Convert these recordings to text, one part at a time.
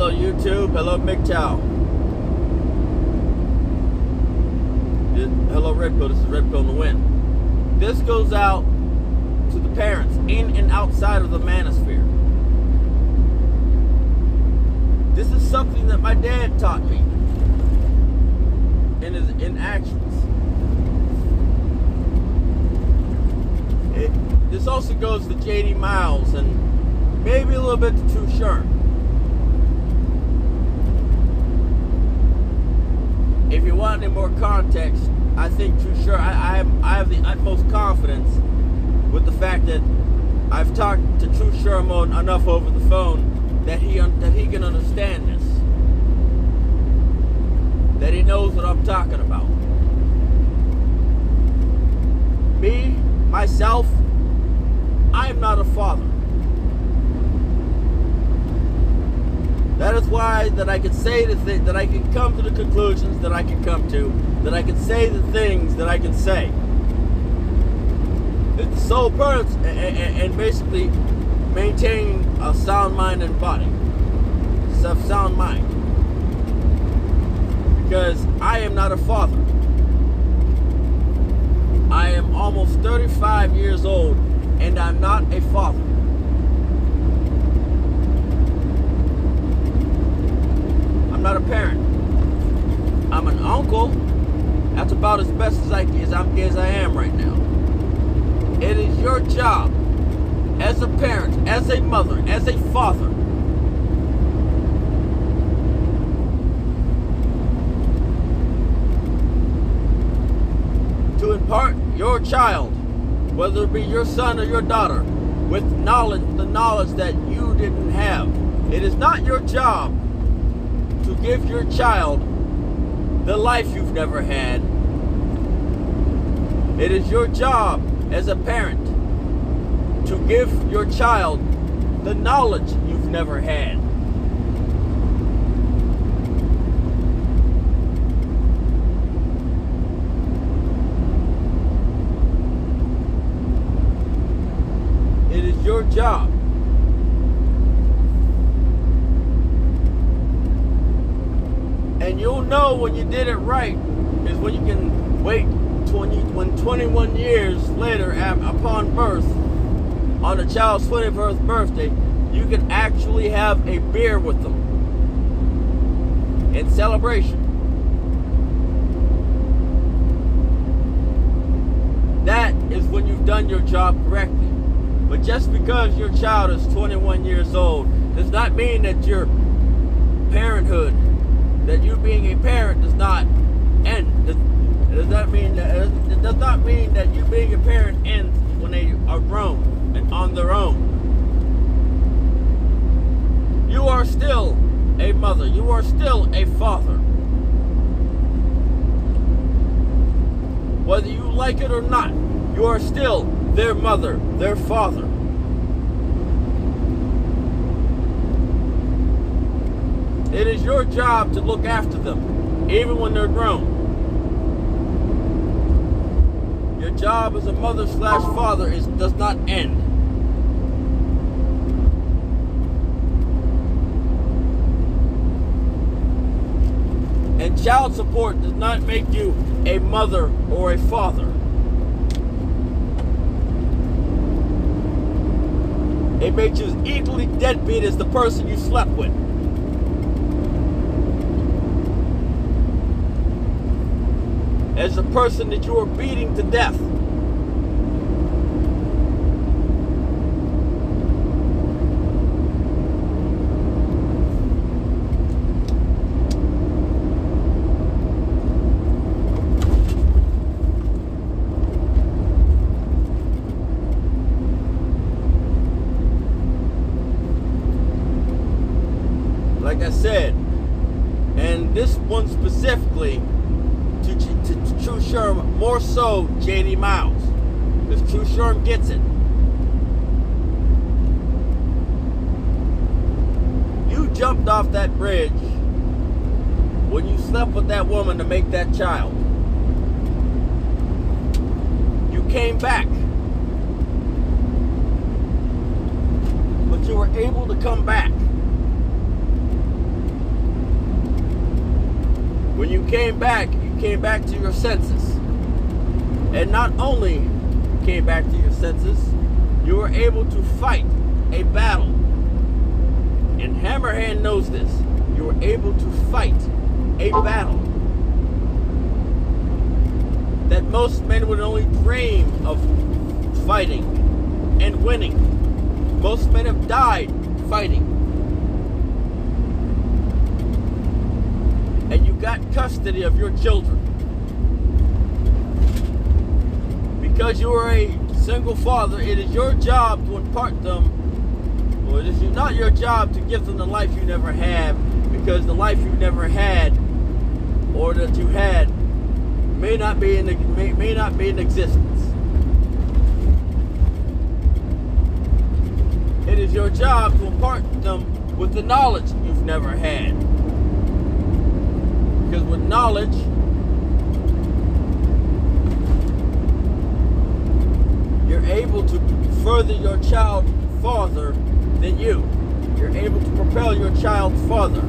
Hello YouTube, hello MGTOW. Hello Red Pill, this is Red Pill in the Wind. This goes out to the parents in and outside of the manosphere. This is something that my dad taught me in actions. This also goes to J.D. Miles and maybe a little bit to True Sherm. If you want any more context, I think True Sherm, I have the utmost confidence with the fact that I've talked to True Sherm enough over the phone that he can understand this. That he knows what I'm talking about. Me, myself, I am not a father. That is why that I can say the thing, that I can come to the conclusions that I can come to, that I can say the things that I can say. It's the sole purpose and basically maintaining a sound mind and body. Sound mind. Because I am not a father. I am almost 35 years old and I'm not a father. I'm not a parent. I'm an uncle. That's about as best as I am right now. It is your job as a parent, as a mother, as a father to impart your child, whether it be your son or your daughter, with knowledge, the knowledge that you didn't have. It is not your job to give your child the life you've never had. It is your job as a parent to give your child the knowledge you've never had. It is your job. And you'll know when you did it right is when you can wait when 21 years later upon birth, on the child's 21st birthday, you can actually have a beer with them in celebration. That is when you've done your job correctly. But just because your child is 21 years old does not mean that your parenthood, that you being a parent does not end. It does not mean that you being a parent ends when they are grown and on their own. You are still a mother. You are still a father. Whether you like it or not, you are still their mother, their father. It is your job to look after them, even when they're grown. Your job as a mother/father does not end. And child support does not make you a mother or a father. It makes you as equally deadbeat as the person you slept with. As the person that you are beating to death. Like I said, and this one specifically, to True Sherm, more so J.D. Miles, because True Sherm gets it. You jumped off that bridge when you slept with that woman to make that child. You came back, but you were able to come back. came back to your senses. And not only came back to your senses, you were able to fight a battle. And Hammerhand knows this. You were able to fight a battle that most men would only dream of fighting and winning. Most men have died fighting. And you got custody of your children. Because you are a single father, it is your job to impart them. Well, it is not your job to give them the life you never had, because the life you never had, or that you had, may not be in existence. It is your job to impart them with the knowledge you've never had. Because with knowledge, you're able to further your child farther than you. You're able to propel your child farther.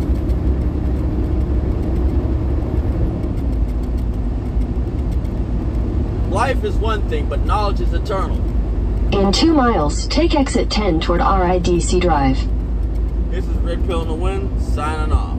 Life is one thing, but knowledge is eternal. In 2 miles, take exit 10 toward RIDC Drive. This is Red Pill in the Wind, signing off.